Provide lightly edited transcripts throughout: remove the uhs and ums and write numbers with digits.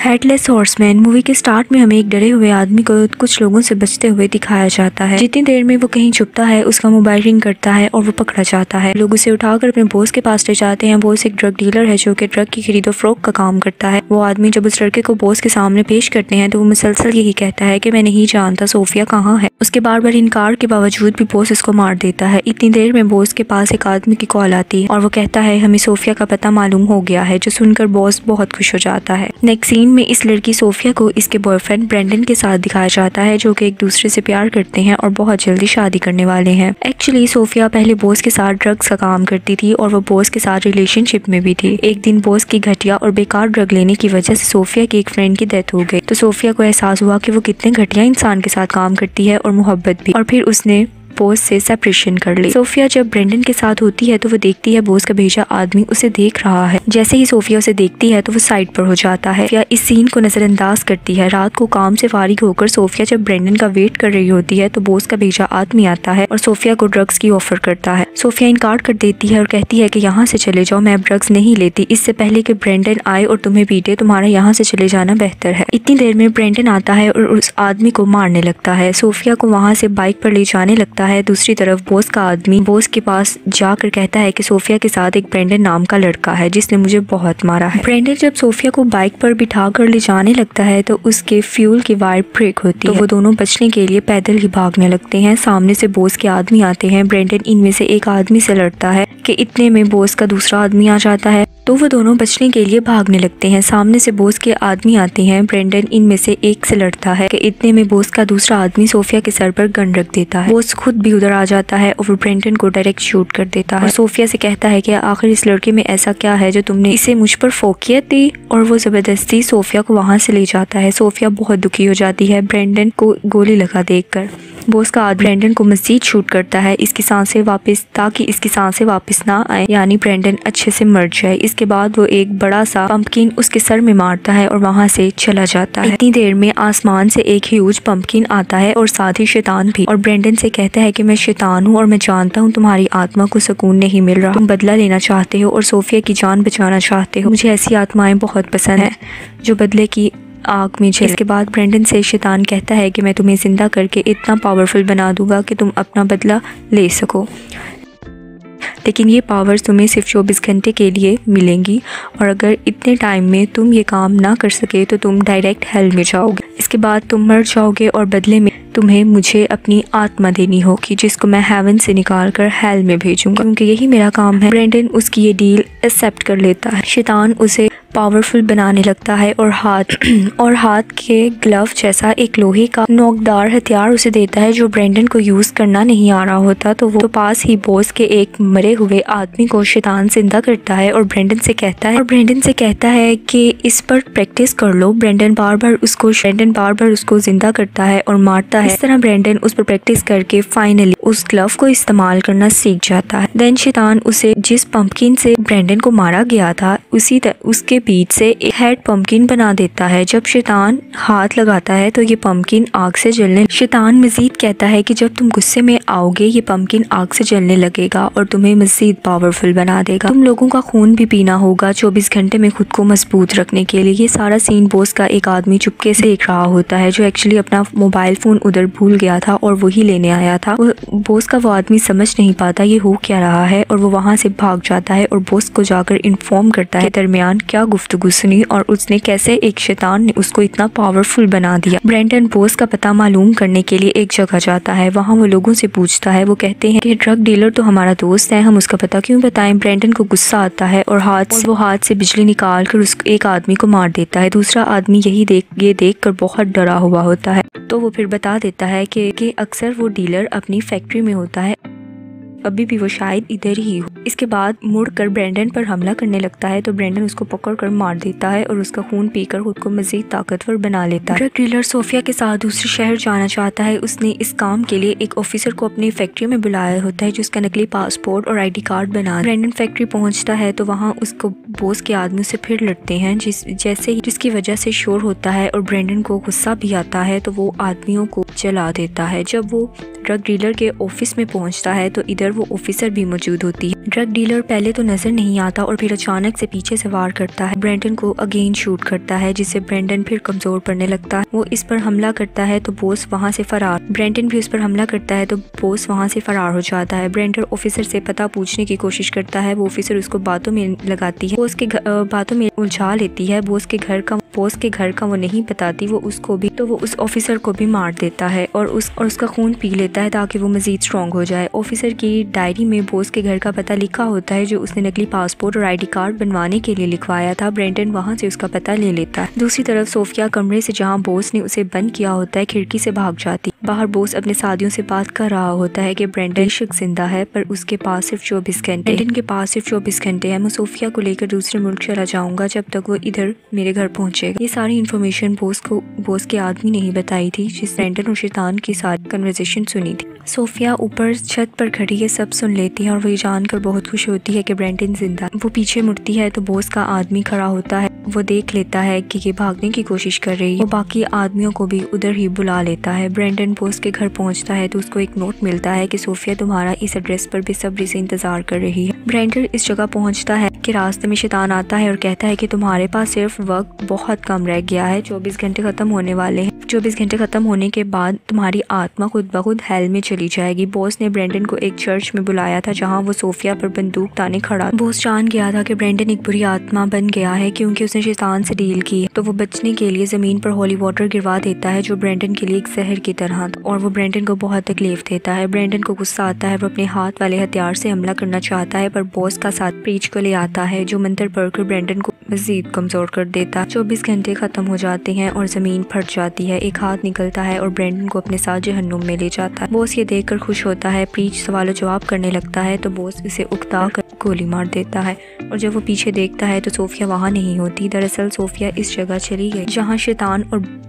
Headless horseman movie के start में हमें एक डरे हुए आदमी को कुछ लोगों से बचते हुए दिखाया जाता है। जितनी देर में वो कहीं छुपता है उसका मोबाइल रिंग करता है और वो पकड़ा जाता है। लोग उसे उठाकर अपने बॉस के पास ले जाते हैं। बॉस एक ड्रग डीलर है जो कि ड्रग की खरीदो फरोख्त का काम करता है। वो आदमी जब उस लड़के को बॉस के सामने पेश करते हैं तो वो मुसलसल यही कहता है कि मैं नहीं जानता सोफिया कहाँ है। उसके बार बार इनकार के बावजूद भी बॉस उसको मार देता है। इतनी देर में बॉस के पास एक आदमी की कॉल आती है और वो कहता है हमें सोफिया का पता मालूम हो गया है, जो सुनकर बॉस बहुत खुश हो जाता है। नेक्स्ट सीन में इस लड़की सोफिया को इसके बॉयफ्रेंड ब्रेंडन के साथ दिखाया जाता है जो कि एक दूसरे से प्यार करते हैं और बहुत जल्दी शादी करने वाले हैं। एक्चुअली सोफिया पहले बॉस के साथ ड्रग्स का काम करती थी और वो बॉस के साथ रिलेशनशिप में भी थी। एक दिन बॉस की घटिया और बेकार ड्रग लेने की वजह से सोफिया की एक फ्रेंड की डेथ हो गई तो सोफिया को एहसास हुआ कि वो कितने घटिया इंसान के साथ काम करती है और मोहब्बत भी, और फिर उसने बॉस से सेपरेशन कर ली। सोफिया जब ब्रेंडन के साथ होती है तो वो देखती है बॉस का भेजा आदमी उसे देख रहा है। जैसे ही सोफिया उसे देखती है तो वो साइड पर हो जाता है या इस सीन को नजरअंदाज करती है। रात को काम से फारिग होकर सोफिया जब ब्रेंडन का वेट कर रही होती है तो बॉस का भेजा आदमी आता है और सोफिया को ड्रग्स की ऑफर करता है। सोफिया इनकार कर देती है और कहती है कि यहाँ से चले जाओ, मैं अब ड्रग्स नहीं लेती। इससे पहले कि ब्रेंडन आए और तुम्हें पीटे, तुम्हारा यहाँ से चले जाना बेहतर है। इतनी देर में ब्रेंडन आता है और उस आदमी को मारने लगता है। सोफिया को वहाँ से बाइक पर ले जाने लगता है। दूसरी तरफ बॉस का आदमी बॉस के पास जाकर कहता है कि सोफिया के साथ एक ब्रेंडन नाम का लड़का है जिसने मुझे बहुत मारा है। ब्रेंडन जब सोफिया को बाइक पर बिठा कर ले जाने लगता है तो उसके फ्यूल की वायर ब्रेक होती है तो वो दोनों बचने के लिए पैदल ही भागने लगते हैं। सामने से बॉस के आदमी आते हैं। ब्रेंडन इनमें से एक आदमी से लड़ता है कि इतने में बॉस का दूसरा आदमी आ जाता है तो वो दोनों बचने के लिए भागने लगते हैं। सामने से बॉस के आदमी आते हैं। ब्रेंडन इनमें से एक से लड़ता है कि इतने में बॉस का दूसरा आदमी सोफिया के सर पर गन रख देता है। बॉस खुद भी उधर आ जाता है और वो ब्रेंडन को डायरेक्ट शूट कर देता है और सोफिया से कहता है कि आखिर इस लड़के में ऐसा क्या है जो तुमने इसे मुझ पर फोकियत दी, और वो जबरदस्ती सोफिया को वहाँ से ले जाता है। सोफिया बहुत दुखी हो जाती है ब्रेंडन को गोली लगा देखकर। बॉस का आदमी ब्रेंडन को मजीद शूट करता है इसकी सांसें वापस, ताकि इसकी सांसें वापस ना आए, यानी ब्रेंडन अच्छे से मर जाए। इसके बाद वो एक बड़ा सा पंपकिन उसके सर में मारता है और वहाँ से चला जाता है। इतनी देर में आसमान से एक ह्यूज पंपकिन आता है और साथ ही शैतान भी, और ब्रेंडन से कहता है कि मैं शैतान हूँ और मैं जानता हूँ तुम्हारी आत्मा को सुकून नहीं मिल रहा, तुम बदला लेना चाहते हो और सोफिया की जान बचाना चाहते हो। मुझे ऐसी आत्माएं बहुत पसंद है जो बदले की आग में जले। इसके बाद ब्रेंडन से शैतान कहता है कि मैं तुम्हें जिंदा करके इतना पावरफुल बना दूंगा कि तुम अपना बदला ले सको, लेकिन ये पावर्स तुम्हें सिर्फ 24 घंटे के लिए मिलेंगी और अगर इतने टाइम में तुम ये काम ना कर सके तो तुम डायरेक्ट हेल में जाओगे। इसके बाद तुम मर जाओगे और बदले में तुम्हें मुझे अपनी आत्मा देनी होगी जिसको मैं हेवन से निकाल कर हेल में भेजूंगा, क्योंकि यही मेरा काम है। ब्रेंडन उसकी ये डील एक्सेप्ट कर लेता है। शैतान उसे पावरफुल बनाने लगता है और हाथ के ग्लव जैसा एक लोहे का नोकदार हथियार उसे देता है जो ब्रेंडन को यूज करना नहीं आ रहा होता। तो वो पास ही बॉस के एक मरे हुए आदमी को शैतान जिंदा करता है और ब्रेंडन से कहता है कि इस पर प्रैक्टिस कर लो। ब्रेंडन बार बार उसको जिंदा करता है और मारता है। इस तरह ब्रेंडन उस पर प्रैक्टिस करके फाइनली उस ग्लव को इस्तेमाल करना सीख जाता है। देन शैतान उसे जिस पंपकिन से ब्रेंडन को मारा गया था उसके बीच से एक हेड पंपकिन बना देता है। जब शैतान हाथ लगाता है तो ये पंपकिन आग से जलने। शैतान मजीद कहता है कि जब तुम गुस्से में आओगे ये पंपकिन आग से जलने लगेगा और तुम्हें मजीद पावरफुल बना देगा। तुम लोगों का खून भी पीना होगा 24 घंटे में खुद को मजबूत रखने के लिए। ये सारा सीन बॉस का एक आदमी चुपके से देख रहा होता है जो एक्चुअली अपना मोबाइल फोन उधर भूल गया था और वही लेने आया था। बॉस का वो आदमी समझ नहीं पाता ये हो क्या रहा है और वो वहाँ से भाग जाता है और बॉस को जाकर इन्फॉर्म करता है दरमियान क्या गुफ्तगू सुनी और उसने कैसे एक शैतान ने उसको इतना पावरफुल बना दिया। ब्रेंडन बॉस का पता मालूम करने के लिए एक जगह जाता है। वहाँ वो लोगों से पूछता है। वो कहते हैं कि ड्रग डीलर तो हमारा दोस्त है, हम उसका पता क्यों बताएं। ब्रेंडन को गुस्सा आता है और वो हाथ से बिजली निकाल कर उस एक आदमी को मार देता है। दूसरा आदमी ये देख कर बहुत डरा हुआ होता है तो वो फिर बता देता है कि अक्सर वो डीलर अपनी फैक्ट्री में होता है, अभी भी वो शायद इधर ही हो। इसके बाद मुड़कर ब्रेंडन पर हमला करने लगता है तो ब्रेंडन उसको पकड़कर मार देता है और उसका खून पीकर खुद को मजीद ताकतवर बना लेता है। ड्रग डीलर सोफिया के साथ दूसरे शहर जाना चाहता है। उसने इस काम के लिए एक ऑफिसर को अपनी फैक्ट्री में बुलाया होता है जिसका नकली पासपोर्ट और ID कार्ड बना। ब्रेंडन फैक्ट्री पहुंचता है तो वहाँ उसको बॉस के आदमी से फिर लड़ते हैं जिसकी वजह से शोर होता है और ब्रेंडन को गुस्सा भी आता है तो वो आदमियों को जला देता है। जब वो ड्रग डीलर के ऑफिस में पहुंचता है तो इधर वो ऑफिसर भी मौजूद होती है। ड्रग डीलर पहले तो नजर नहीं आता और फिर अचानक से पीछे से वार करता है। ब्रेंडन को अगेन शूट करता है जिससे ब्रेंडन फिर कमजोर पड़ने लगता है। वो इस पर हमला करता है तो बॉस वहाँ से फरार। ब्रेंडन भी उस पर हमला करता है तो बॉस वहाँ से फरार हो जाता है। ब्रेंडन ऑफिसर से पता पूछने की कोशिश करता है। वो ऑफिसर उसको बातों में लगाती है, वो उसके बातों में उलझा लेती है। बॉस के घर का वो नहीं बताती, वो उसको भी, तो वो उस ऑफिसर को भी मार देता है और उसका खून पी लेता है ताकि वो मजीद स्ट्रॉन्ग हो जाए। ऑफिसर की डायरी में बॉस के घर का पता लिखा होता है जो उसने नकली पासपोर्ट और आईडी कार्ड बनवाने के लिए लिखवाया था। ब्रेंडन वहाँ से उसका पता ले लेता है। दूसरी तरफ सोफिया कमरे से जहाँ बॉस ने उसे बंद किया होता है खिड़की से भाग जाती। बाहर बॉस अपने साथियों से बात कर रहा होता है कि ब्रेंडन शक जिंदा है पर उसके पास सिर्फ 24 घंटे। ब्रेंडन के पास सिर्फ 24 घंटे है। मैं सोफिया को लेकर दूसरे मुल्क चला जाऊंगा जब तक वो इधर मेरे घर पहुंचेगा। ये सारी इन्फॉर्मेशन बॉस के आदमी ने ही बताई थी जिस ब्रेंडन और शैतान की सारी कन्वर्सेशन सुनी थी। सोफिया ऊपर छत पर खड़ी ये सब सुन लेती है और वो ये जानकर बहुत खुश होती है कि ब्रेंडन जिंदा है। वो पीछे मुड़ती है तो बॉस का आदमी खड़ा होता है। वो देख लेता है कि ये भागने की कोशिश कर रही है। वो बाकी आदमियों को भी उधर ही बुला लेता है। ब्रेंडन बॉस के घर पहुंचता है तो उसको एक नोट मिलता है कि सोफिया तुम्हारा इस एड्रेस पर बेसब्री से इंतजार कर रही है। ब्रेंडन इस जगह पहुंचता है कि रास्ते में शैतान आता है और कहता है कि तुम्हारे पास सिर्फ वक्त बहुत कम रह गया है, 24 घंटे खत्म होने वाले हैं। 24 घंटे खत्म होने के बाद तुम्हारी आत्मा खुद ब खुद हेल में चली जाएगी। बॉस ने ब्रेंडन को एक चर्च में बुलाया था जहाँ वो सोफिया पर बंदूक ताने खड़ा। बॉस जान गया था कि ब्रेंडन एक बुरी आत्मा बन गया है क्योंकि उसने शैतान से डील की, तो वो बचने के लिए जमीन पर होली वाटर गिरवा देता है जो ब्रेंडन के लिए एक जहर की तरह था और वो ब्रेंडन को बहुत तकलीफ देता है। ब्रेंडन को गुस्सा आता है, वो अपने हाथ वाले हथियार से हमला करना चाहता है पर बॉस का साथ प्रीच को ले आता है जो मंत्र पढ़कर ब्रेंडन को मजीद कमजोर कर देता। 24 घंटे खत्म हो जाते हैं और जमीन फट जाती है। एक हाथ निकलता है और ब्रेंडन को अपने साथ जहन्नुम में ले जाता है। बॉस ये देखकर खुश होता है। प्रीच सवाल जवाब करने लगता है तो बॉस इसे उकता कर गोली मार देता है और जब वो पीछे देखता है तो सोफिया वहाँ नहीं होती। दरअसल सोफिया इस जगह चली गई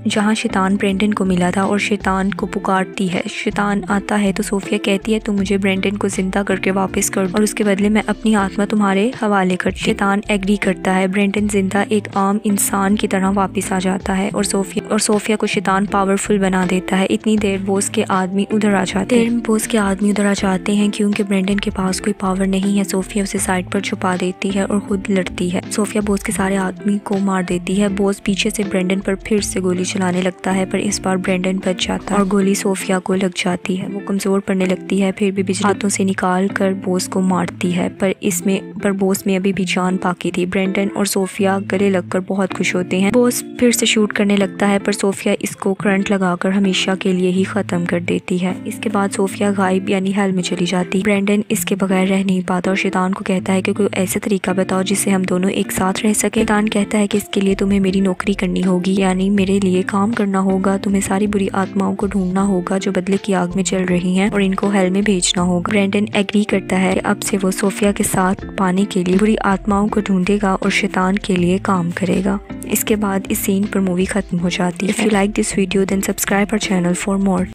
जहाँ शैतान ब्रेंडन को मिला था और शैतान को पुकारती है। शैतान आता है तो सोफिया कहती है तुम मुझे ब्रेंडन को जिंदा करके वापस कर और उसके बदले मैं अपनी आत्मा तुम्हारे हवाले कर। शैतान एग्री करता है। ब्रेंडन जिंदा एक आम इंसान की तरह वापस आ जाता है और सोफिया को शैतान पावरफुल बना देता है। इतनी देर बॉस के आदमी उधर आ जाते हैं क्योंकि ब्रेंडन के पास कोई पावर नहीं है। सोफिया उसे साइड पर छुपा देती है और खुद लड़ती है। सोफिया बॉस के सारे आदमी को मार देती है। बॉस पीछे से ब्रेंडन पर फिर से गोली चलाने लगता है पर इस बार ब्रेंडन बच जाता है और गोली सोफिया को लग जाती है। वो कमजोर पड़ने लगती है फिर भी बिजली हाथों से निकाल कर बॉस को मारती है पर बॉस में अभी भी जान बाकी थी। ब्रेंडन और सोफिया गले लगकर बहुत खुश होते हैं। बॉस फिर से शूट करने लगता है पर सोफिया इसको करंट लगाकर हमेशा के लिए ही खत्म कर देती है। इसके बाद सोफिया गायब यानी हेल में चली जाती। ब्रेंडन इसके बगैर रह नहीं पाता और शैतान को कहता है कि कोई ऐसा तरीका बताओ जिससे हम दोनों एक साथ रह सके। शैतान कहता है कि इसके लिए तुम्हें मेरी नौकरी करनी होगी यानी मेरे लिए काम करना होगा। तुम्हें सारी बुरी आत्माओं को ढूंढना होगा जो बदले की आग में चल रही हैं और इनको हेल में भेजना होगा। ब्रेंडन एग्री करता है कि अब से वो सोफिया के साथ पाने के लिए बुरी आत्माओं को ढूंढेगा और शैतान के लिए काम करेगा। इसके बाद इस सीन पर मूवी खत्म हो जाती है। If you like this video then subscribe our channel for more.